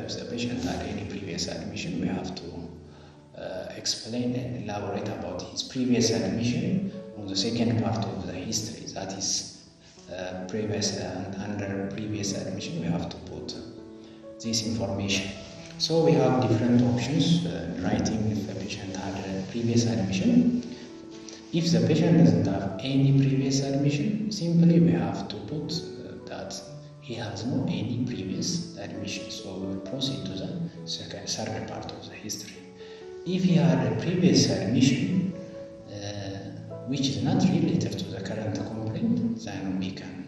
if the patient had any previous admission, we have to explain and elaborate about his previous admission on the second part of the history. That is previous and under previous admission, we have to put this information. So we have different options in writing if the patient had a previous admission. If the patient doesn't have any previous admission, simply we have to put that he has no any previous admission. So we will proceed to the third part of the history. If he had a previous admission which is not related to the current complaint, then we can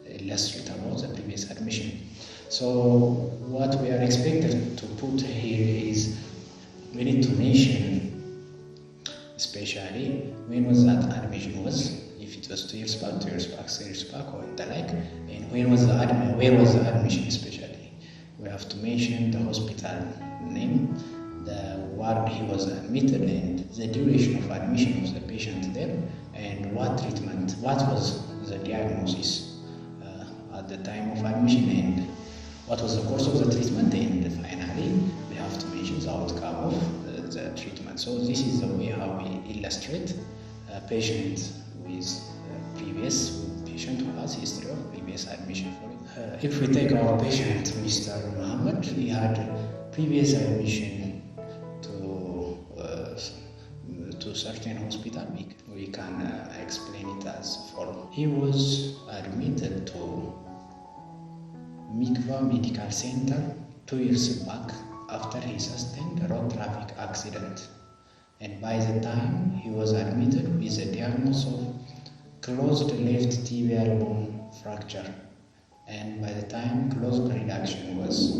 illustrate about the previous admission. So what we are expected to put here is we need to mention especially when was that admission was, if it was 2 years back, 2 years back, 3 years back, or the like, and where was the admission especially. We have to mention the hospital name, the ward he was admitted, and the duration of admission of the patient there, and what treatment, what was the diagnosis at the time of admission, and what was the course of the treatment, and finally we have to mention the outcome of the treatment. So this is the way how we illustrate a patient with patient who has history of previous admission. If we take our patient, Mr. Muhammad, he had previous admission to certain hospital. We can explain it as follows. He was admitted to Mikva Medical Center 2 years back after he sustained a road traffic accident, and by the time he was admitted with a diagnosis of closed left tibial bone fracture, and by the time closed reduction was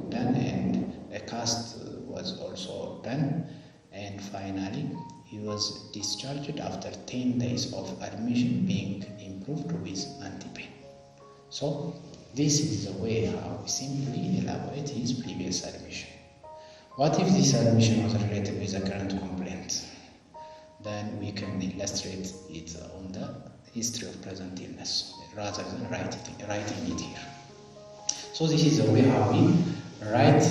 done and a cast was also done, and finally he was discharged after 10 days of admission, being improved with anti-pain. So this is the way how we simply elaborate his previous admission. What if this admission was related with the current complaint? Then we can illustrate it on the history of present illness rather than writing it here. So this is the way how we write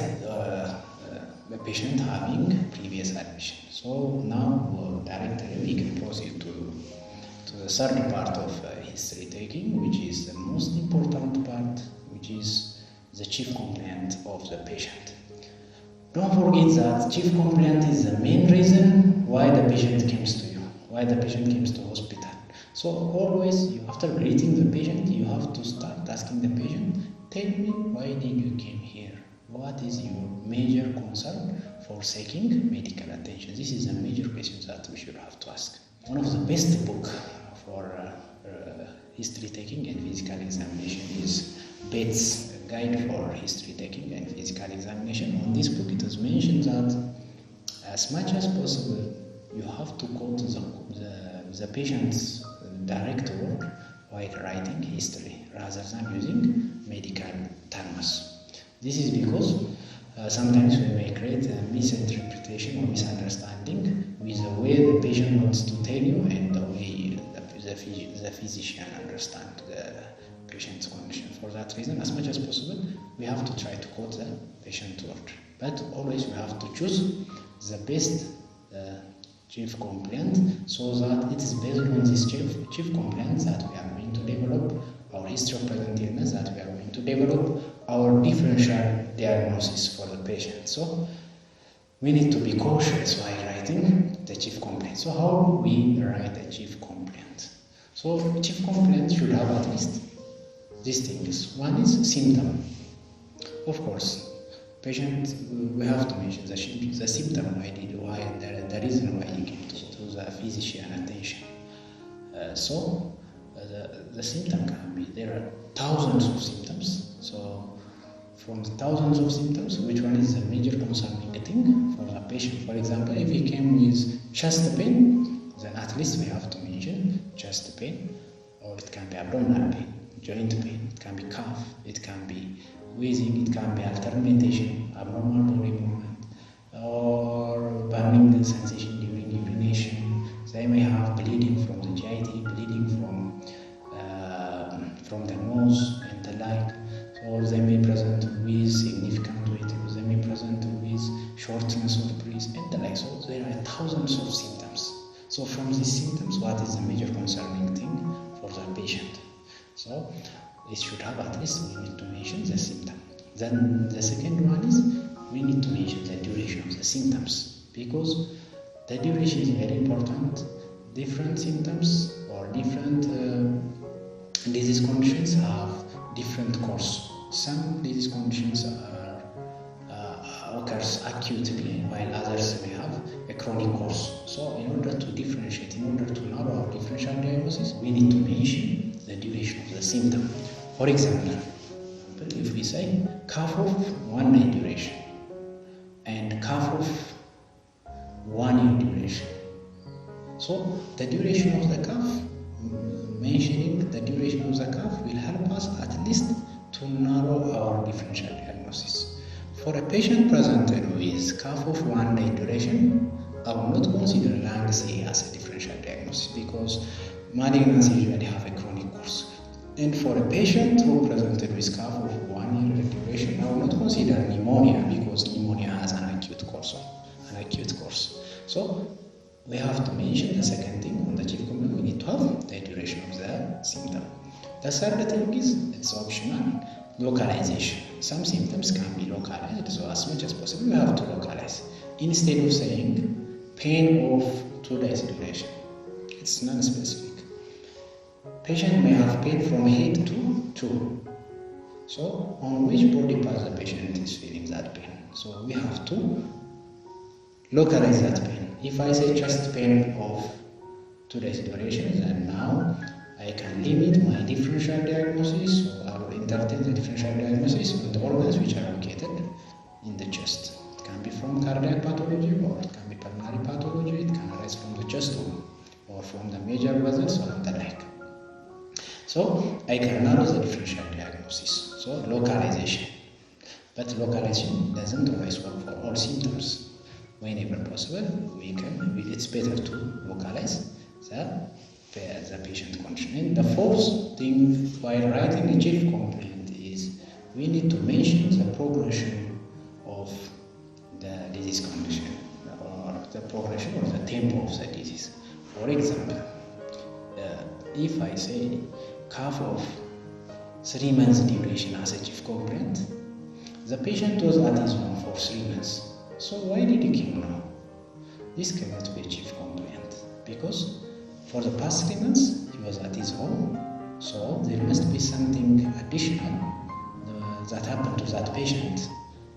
the patient having previous admission. So now directly we can proceed to the third part of history taking, which is the most important part, which is the chief complaint of the patient. Don't forget that chief complaint is the main reason why the patient comes to you, why the patient comes to hospital. So always, after greeting the patient, you have to start asking the patient, tell me, why did you came here? What is your major concern for seeking medical attention? This is a major question that we should have to ask. One of the best books for history taking and physical examination is Bates' Guide for History Taking and Physical Examination. On this book, it is mentioned that as much as possible, you have to quote the patient's direct word while writing history rather than using medical terms. This is because sometimes we may create a misinterpretation or misunderstanding with the way the patient wants to tell you and the way the physician understands the patient's condition. For that reason, as much as possible, we have to try to quote the patient word. But always we have to choose the best chief complaint, so that it is based on this chief complaint that we are going to develop our history of present illness, that we are going to develop our differential diagnosis for the patient. So we need to be cautious while writing the chief complaint. So how do we write a chief complaint? So chief complaint should have at least these things. One is symptom. Of course, patient, we have to mention the symptom, the reason why you came to the physician attention. The symptom can be, there are thousands of symptoms. So from the thousands of symptoms, which one is the major concerning thing for the patient? For example, if he came with chest pain, then at least we have to mention chest pain, or it can be abdominal pain, joint pain, it can be cough, it can be wheezing, it can be alternation, abnormal body movement, or burning sensation during urination. They may have bleeding from the GIT, bleeding from the nose and the like, or they may present with significant weight So from these symptoms, what is the major concerning thing for the patient? So it should have at least, we need to mention the symptom. Then the second one is we need to mention the duration of the symptoms, because the duration is very important. Different symptoms or different disease conditions have different course. Some disease conditions occurs acutely, while others may have a chronic course. So in order to differentiate, in order to narrow our differential diagnosis, we need to mention the duration of the symptom. For example, if we say cough of 1 night duration and cough of 1 year duration, so the duration of the cough, mentioning the duration of the cough will help us at least to narrow our differential diagnosis. For a patient presented with cough of 1 day duration, I will not consider lung C as a differential diagnosis, because malignancy usually have a chronic course. And for a patient who presented with cough of 1 year duration, I will not consider pneumonia, because pneumonia has an acute course. So we have to mention the second thing on the chief complaint. We need to have the duration of the symptom. The third thing is, it's optional, localization. Some symptoms can be localized, so as much as possible we have to localize. Instead of saying pain of 2 days duration, it's non-specific. Patient may have pain from head to toe. So on which body part the patient is feeling that pain? So we have to localize that pain. If I say chest pain of 2 days duration, then now I can limit my differential diagnosis, so I will entertain the differential diagnosis on the organs which are located in the chest. It can be from cardiac pathology, or it can be pulmonary pathology, it can arise from the chest wall or from the major vessels or the like. So I can narrow the differential diagnosis, so localization. But localization doesn't always work for all symptoms. Whenever possible, it's better to localize the patient condition. And the fourth thing while writing a chief complaint is we need to mention the progression of the disease condition, or the progression or the tempo of the disease. For example, if I say cough of 3 months duration as a chief complaint, the patient was at his home for 3 months. So why did he come now? This cannot be a chief complaint, because for the past 3 months he was at his home, so there must be something additional that happened to that patient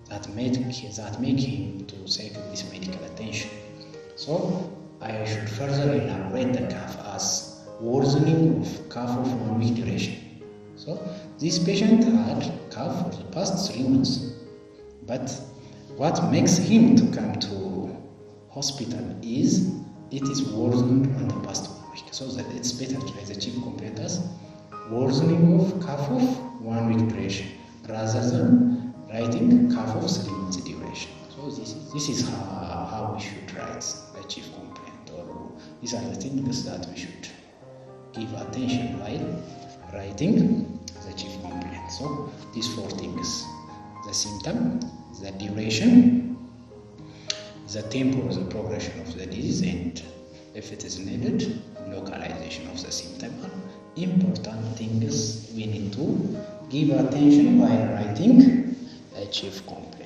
that make him to seek this medical attention. So I should further elaborate the cough as worsening of cough of 1 week duration. So this patient had cough for the past 3 months, but what makes him to come to hospital is it is worsened on the past 1 week. So that it's better to write the chief complaint as worsening of cough of 1 week duration rather than writing cough of 3 months duration. So this is how we should write the chief complaint, or these are the things that we should give attention while writing the chief complaint. So these 4 things: the symptom, the duration, the tempo, the progression of the disease, and if it is needed, localization of the symptom are important things we need to give attention while writing a chief complaint.